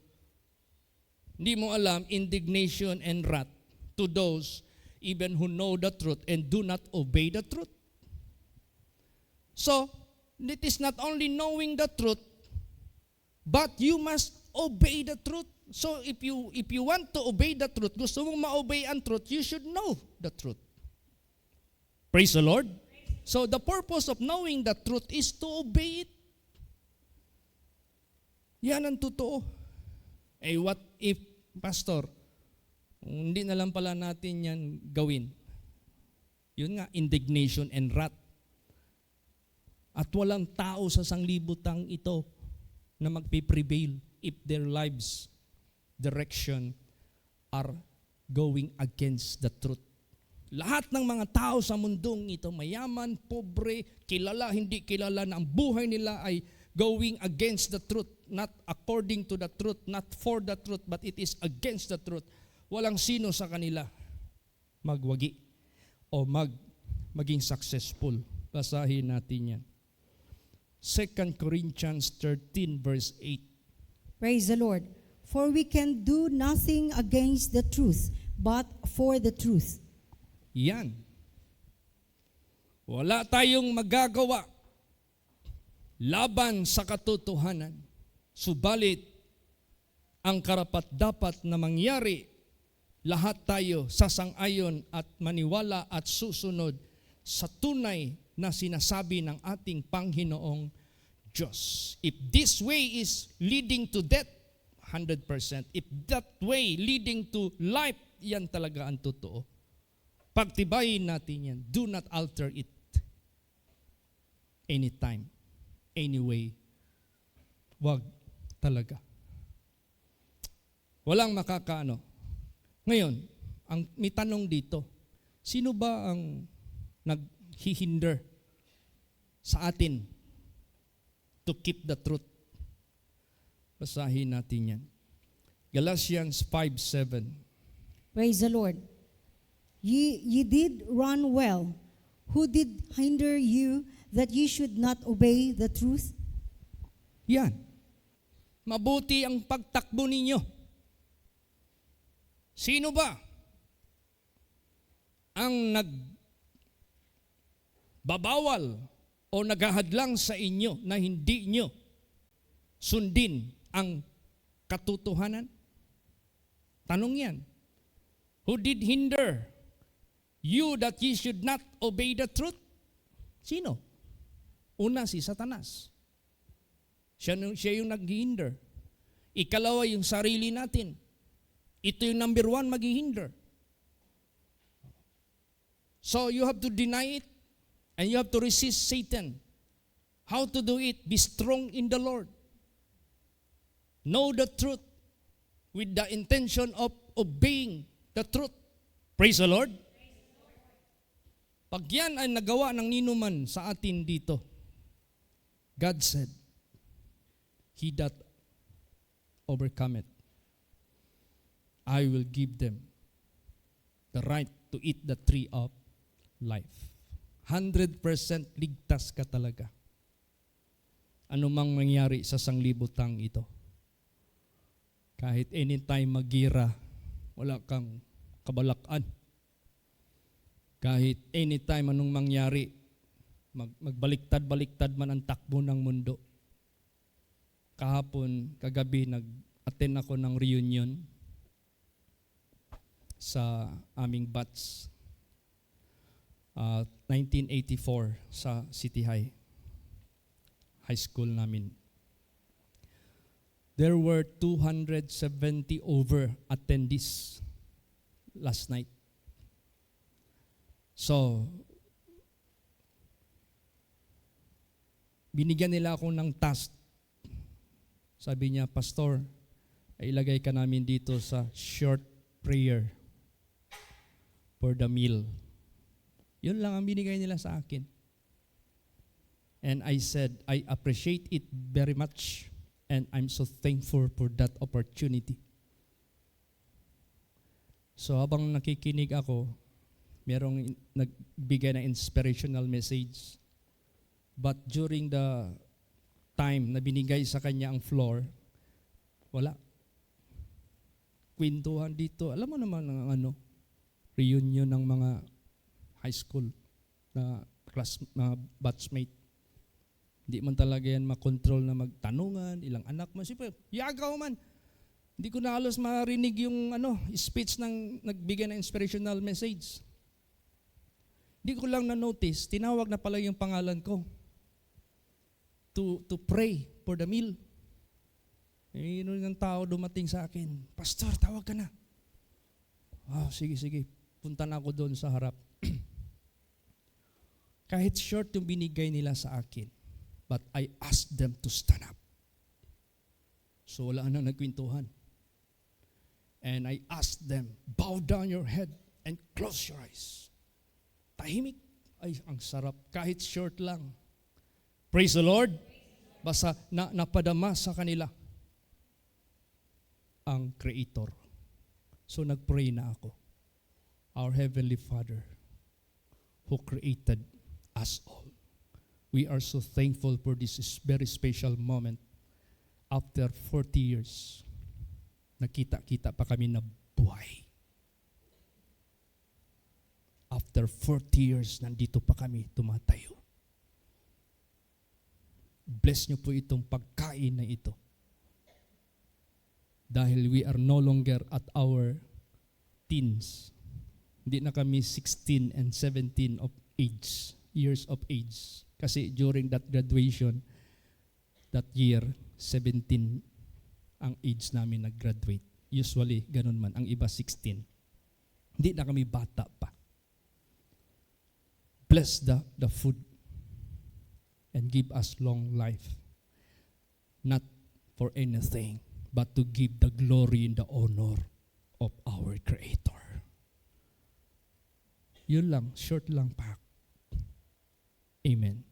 Hindi mo alam, indignation and wrath to those even who know the truth and do not obey the truth. So, it is not only knowing the truth, but you must obey the truth. So if you want to obey the truth, gusto mong ma-obey ang truth, you should know the truth. Praise the Lord. So the purpose of knowing the truth is to obey it. Yan ang totoo. Eh what if, Pastor, hindi na lang pala natin yan gawin? Yun nga, indignation and wrath. At walang tao sa sanglibutang ito na magpiprevail if their lives' direction are going against the truth. Lahat ng mga tao sa mundong ito, mayaman, pobre, kilala, hindi kilala, na ang buhay nila ay going against the truth, not according to the truth, not for the truth, but it is against the truth. Walang sino sa kanila magwagi o maging successful. Basahin natin yan. 2 Corinthians 13 verse 8. Praise the Lord. For we can do nothing against the truth, but for the truth. Yan. Wala tayong magagawa laban sa katotohanan. Subalit, ang karapat-dapat na mangyari, lahat tayo sasang-ayon at maniwala at susunod sa tunay na sinasabi ng ating Panginoong Diyos. If this way is leading to death, 100%. If that way leading to life, yan talaga ang totoo. Pagtibayin natin yan. Do not alter it. Anytime. Anyway. Wag talaga. Walang makakaano. Ngayon, may tanong dito. Sino ba ang naghihinder sa atin to keep the truth? Basahin natin yan. Galatians 5:7. Praise the Lord. Ye did run well. Who did hinder you that ye should not obey the truth? Yan. Mabuti ang pagtakbo ninyo. Sino ba ang nagbabawal o naghahadlang sa inyo na hindi nyo sundin ang katotohanan? Tanong yan. Who did hinder you that ye should not obey the truth? Sino? Una, si Satanas. Siya yung nag-hinder. Ikalawa, yung sarili natin. Ito yung number 1 mag-hinder. So you have to deny it and you have to resist Satan. How to do it? Be strong in the Lord. Know the truth with the intention of obeying the truth. Praise the Lord. Pag yan ay nagawa ng ninuman sa atin dito, God said, He that overcometh, I will give them the right to eat the tree of life. 100% ligtas ka talaga. Ano mang mangyari sa sanglibutang ito. Kahit anytime magira, wala kang kabalakan. Kahit anytime anong mangyari, magbaliktad-baliktad man ang takbo ng mundo. Kahapon, kagabi, nag-attend ako ng reunion sa aming batch. 1984 sa City High School namin. There were 270 over attendees last night. So, binigyan nila ako ng task. Sabi niya, Pastor, ilagay ka namin dito sa short prayer for the meal. Yun lang ang binigay nila sa akin. And I said, I appreciate it very much and I'm so thankful for that opportunity. So habang nakikinig ako, merong nagbigay na inspirational message. But during the time na binigay sa kanya ang floor, wala. Kwentuhan dito. Alam mo naman ang reunion ng mga high school na mga batchmate. Hindi man talaga yan makontrol na magtanungan, ilang anak mo. Siyempre, yagaw man. Hindi ko na halos marinig yung speech ng nagbigay ng inspirational message. Hindi ko lang na-notice, tinawag na pala yung pangalan ko to pray for the meal. Yun ng tao dumating sa akin, Pastor, tawag ka na. Sige. Punta na ako doon sa harap. Kahit short yung binigay nila sa akin, but I asked them to stand up. So wala na nagkwentuhan. And I asked them, bow down your head and close your eyes. Tahimik. Ay, ang sarap. Kahit short lang. Praise the Lord. Basta napadama sa kanila ang Creator. So nagpray na ako. Our Heavenly Father, who created us all. We are so thankful for this very special moment. After 40 years, nakita-kita pa kami na buhay. After 40 years, nandito pa kami tumatayo. Bless niyo po itong pagkain na ito. Dahil we are no longer at our teens. Hindi na kami 16 and 17 years of age. Kasi during that graduation, that year, 17 ang age namin nag-graduate. Usually, ganun man. Ang iba, 16. Hindi na kami bata pa. Bless the food and give us long life. Not for anything, but to give the glory and the honor of our Creator. Yun lang, short lang pa. Amen.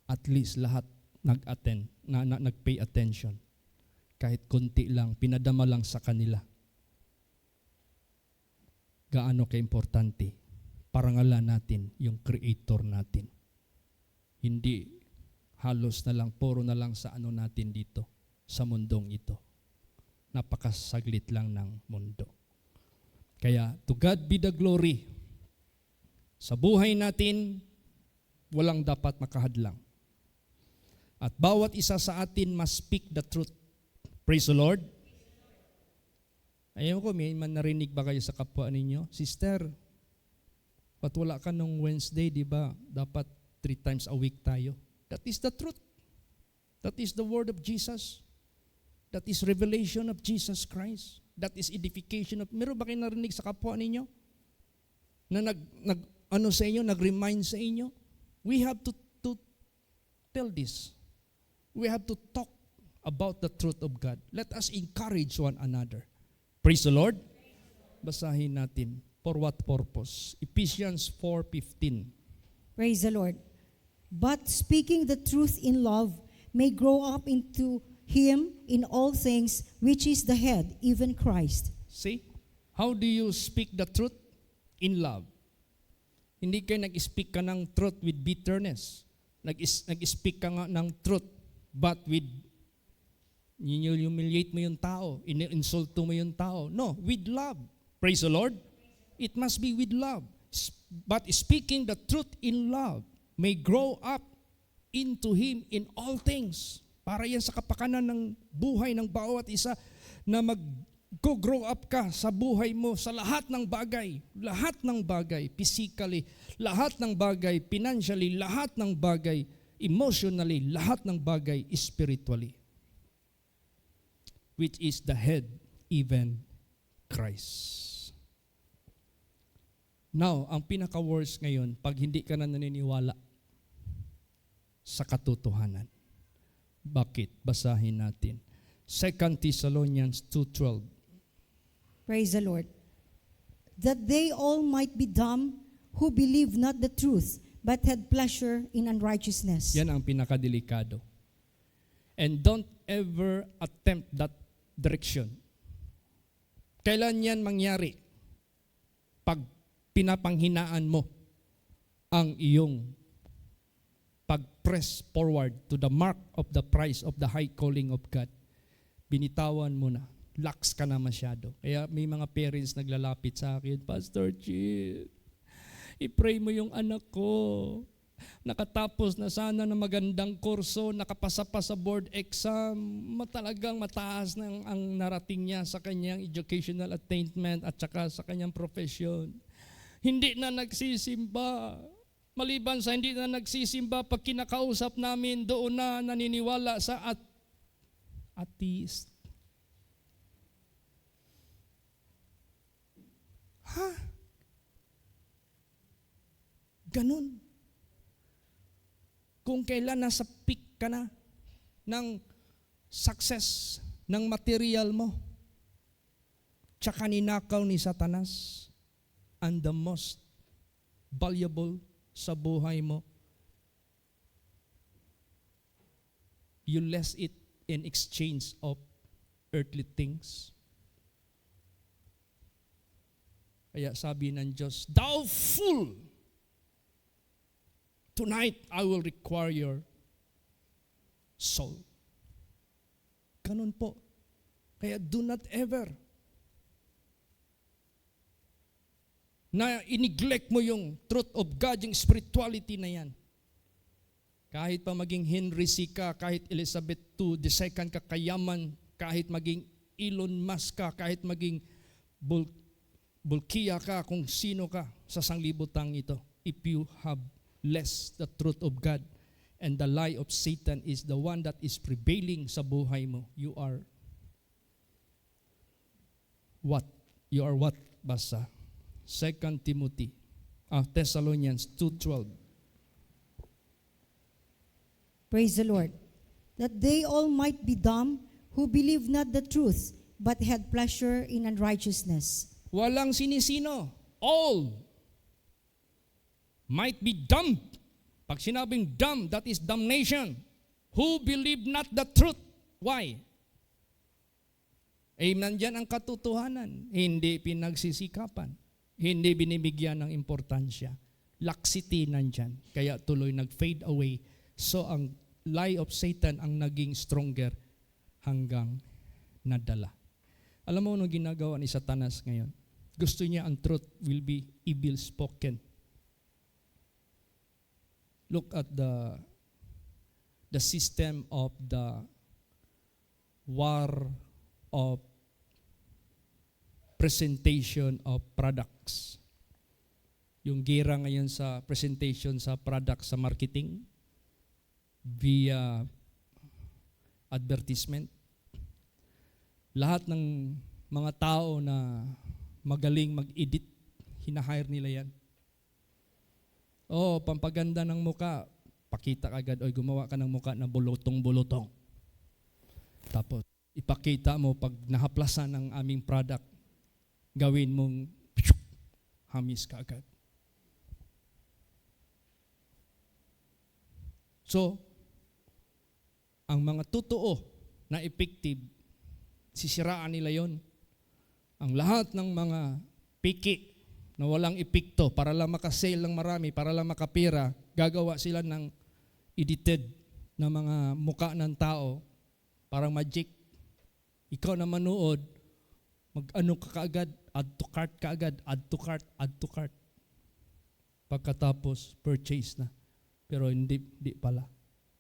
At least lahat nag-attend, nag-pay attention. Kahit konti lang, pinadama lang sa kanila. Gaano ka-importante, parangalan natin yung Creator natin. Hindi halos na lang, puro na lang sa ano natin dito, sa mundong ito. Napakasaglit lang ng mundo. Kaya, to God be the glory. Sa buhay natin, walang dapat makahadlang. At bawat isa sa atin must speak the truth. Praise the Lord. Ayaw ko, may man narinig ba kayo sa kapwa ninyo? Sister, ba't wala ka nung Wednesday, di ba? Dapat 3 times a week tayo. That is the truth. That is the word of Jesus. That is revelation of Jesus Christ. That is edification of... Meron ba kayo narinig sa kapwa ninyo? Na nag-remind sa inyo? We have to tell this. We have to talk about the truth of God. Let us encourage one another. Praise the Lord. Basahin natin. For what purpose? Ephesians 4:15. Praise the Lord. But speaking the truth in love may grow up into Him in all things, which is the head, even Christ. See? How do you speak the truth? In love. Hindi kayo nag-speak ka ng truth with bitterness. Nag-speak ka nga ng truth, but with humiliate mo yung tao, insulto mo yung tao. No, with love. Praise the Lord. It must be with love. But speaking the truth in love may grow up into Him in all things. Para yan sa kapakanan ng buhay ng bawat isa na mag-grow up ka sa buhay mo sa lahat ng bagay, physically, lahat ng bagay, financially, lahat ng bagay, emotionally, lahat ng bagay, spiritually. Which is the head, even Christ. Now, ang pinaka-worst ngayon, pag hindi ka na naniniwala sa katotohanan. Bakit? Basahin natin. 2 Thessalonians 2:12. Praise the Lord. That they all might be dumb who believe not the truth, but had pleasure in unrighteousness. Yan ang pinakadelikado. And don't ever attempt that direction. Kailan yan mangyari? Pag pinapanghinaan mo ang iyong pag-press forward to the mark of the prize of the high calling of God. Binitawan mo na. Lax ka na masyado. Kaya may mga parents naglalapit sa akin, Pastor Chip, i-pray mo yung anak ko. Nakatapos na sana ng magandang kurso, nakapasa pa sa board exam, talagang mataas na ang narating niya sa kanyang educational attainment at saka sa kanyang profession. Hindi na nagsisimba. Maliban sa hindi na nagsisimba, pag kinakausap namin, doon na naniniwala sa atheist. Ha? Ganun. Kung kailan nasa peak ka na ng success, ng material mo, tsaka ninakaw ni Satanas and the most valuable sa buhay mo, you less it in exchange of earthly things. Kaya sabi ng Diyos, thou fool, tonight I will require your soul. Ganun po. Kaya do not ever na i-neglect mo yung truth of God, yung spirituality na yan. Kahit pa maging Henry C. ka, kahit Elizabeth II ka kayaman, kahit maging Elon Musk ka, kahit maging Bulkia ka, kung sino ka sa sanglibutang ito. if you have less the truth of God and the lie of Satan is the one that is prevailing sa buhay mo, you are what? You are what? Basa. 2 Thessalonians 2:12. Praise the Lord. That they all might be dumb who believe not the truth, but had pleasure in unrighteousness. Walang sinisino. All might be dumb. Pag sinabing dumb, that is damnation. Who believe not the truth. Why? Nandyan ang katotohanan. Hindi pinagsisikapan. Hindi binibigyan ng importansya. Laxity nandyan. Kaya tuloy nag-fade away. So ang lie of Satan ang naging stronger hanggang nadala. Alam mo ano ginagawa ni Satanas ngayon? Gusto niya ang truth will be evil spoken. Look at the system of the war of presentation of products. Yung gera ngayon sa presentation sa product sa marketing via advertisement. Lahat ng mga tao na magaling mag-edit, hinahire nila yan. Pampaganda ng muka, pakita agad, gumawa ka ng muka na bulutong-bulutong. Tapos, ipakita mo pag nahaplasan ng aming product, gawin mong hamis ka agad. So, ang mga totoo na effective, sisiraan nila yon. Ang lahat ng mga piki na walang epekto para lang makasale ng marami, para lang makapira, gagawa sila ng edited na mga muka ng tao, parang magic. Ikaw na manood, mag-ano ka kaagad, add to cart ka agad, add to cart, add to cart. Pagkatapos, purchase na. Pero hindi pala.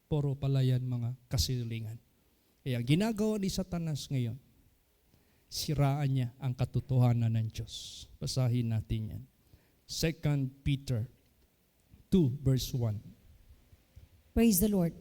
Puro pala yan mga kasilingan. Kaya ginagawa ni Satanas ngayon, siraan niya ang katotohanan ng Diyos. Basahin natin yan. 2 Peter 2 verse 1. Praise the Lord.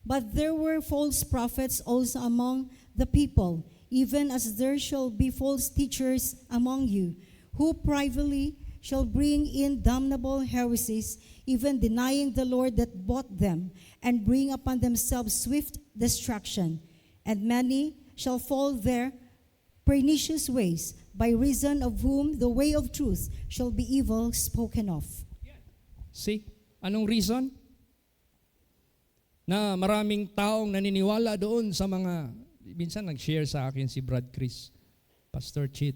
But there were false prophets also among the people, even as there shall be false teachers among you, who privately shall bring in damnable heresies, even denying the Lord that bought them, and bring upon themselves swift destruction. And many shall fall there pernicious ways, by reason of whom the way of truth shall be evil spoken of. See? Anong reason? Na maraming taong naniniwala doon sa mga, minsan nag-share sa akin si Brad Chris, Pastor Chit,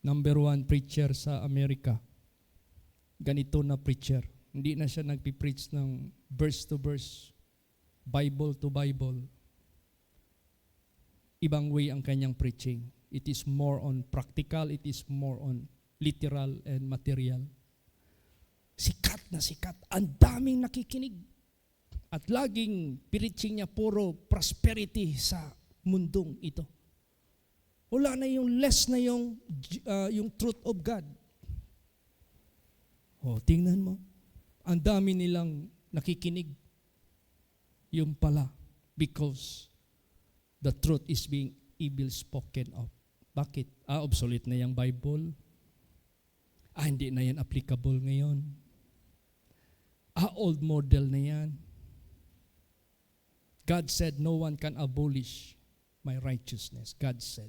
number 1 preacher sa Amerika. Ganito na preacher. Hindi na siya nagpipreach ng verse to verse, Bible to Bible. Ibang way ang kanyang preaching. It is more on practical, it is more on literal and material. Sikat na sikat. Ang daming nakikinig. At laging preaching niya puro prosperity sa mundong ito. Wala na yung less na yung truth of God. Tingnan mo. Ang dami nilang nakikinig. Yung pala. Because the truth is being evil spoken of. Bakit? Obsolete na yung Bible. Hindi na yan applicable ngayon. Old model na yan. God said, no one can abolish my righteousness. God said,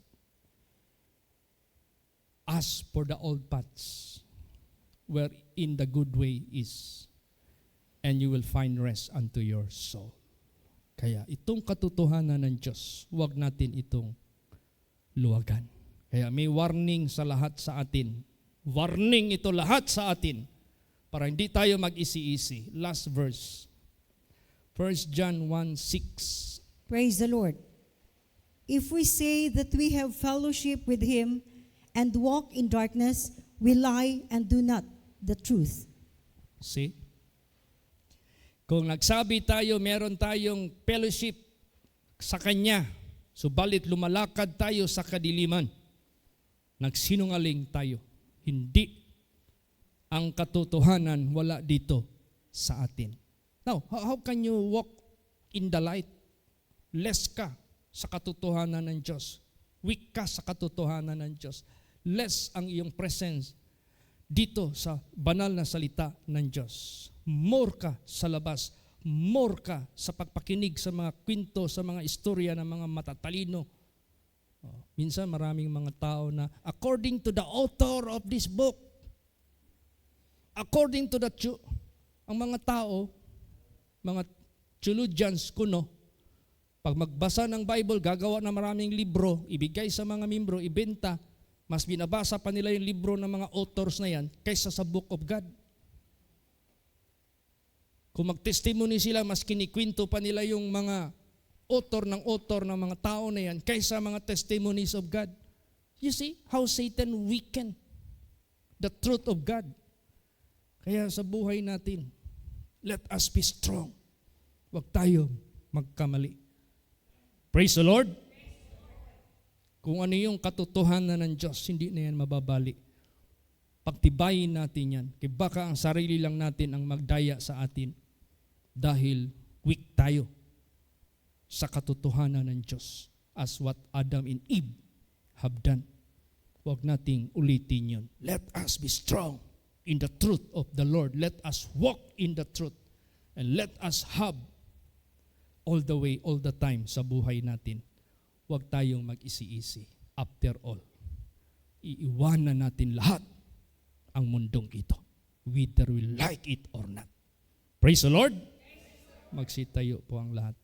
as for the old paths, wherein the good way is, and you will find rest unto your soul. Kaya itong katotohanan ng Diyos, huwag natin itong luwagan. Kaya may warning sa lahat sa atin. Warning ito lahat sa atin para hindi tayo mag-isi-isi. Last verse. 1 John 1:6. Praise the Lord. If we say that we have fellowship with Him and walk in darkness, we lie and do not the truth. See? Kung nagsabi tayo, meron tayong fellowship sa Kanya, subalit lumalakad tayo sa kadiliman, nagsinungaling tayo. Hindi ang katotohanan wala dito sa atin. Now, how can you walk in the light? Less ka sa katotohanan ng Diyos. Weak ka sa katotohanan ng Diyos. Less ang iyong presence dito sa banal na salita ng Diyos. More ka sa labas. More ka sa pagpakinig sa mga kwento, sa mga istorya ng mga matatalino. Minsan maraming mga tao na according to the author of this book, according to the ang mga tao, mga theologians kuno, pag magbasa ng Bible, gagawa ng maraming libro, ibigay sa mga membro, ibenta, mas binabasa pa nila yung libro ng mga authors na yan kaysa sa Book of God. Kung mag-testimony sila, mas kinikwento pa nila yung mga author ng mga tao na yan kaysa mga testimonies of God. You see how Satan weakened the truth of God. Kaya sa buhay natin, let us be strong. Huwag tayo magkamali. Praise the Lord. Kung ano yung katotohanan ng Diyos, hindi na yan mababali. Pagtibayin natin yan. Kaya baka ang sarili lang natin ang magdaya sa atin dahil weak tayo sa katotohanan ng Diyos as what Adam and Eve have done. Huwag nating ulitin yun. Let us be strong in the truth of the Lord. Let us walk in the truth. And let us have all the way, all the time sa buhay natin. Huwag tayong mag-isi-isi. After all, iiwanan natin lahat ang mundong ito. Whether we like it or not. Praise the Lord. Magsitayo po ang lahat.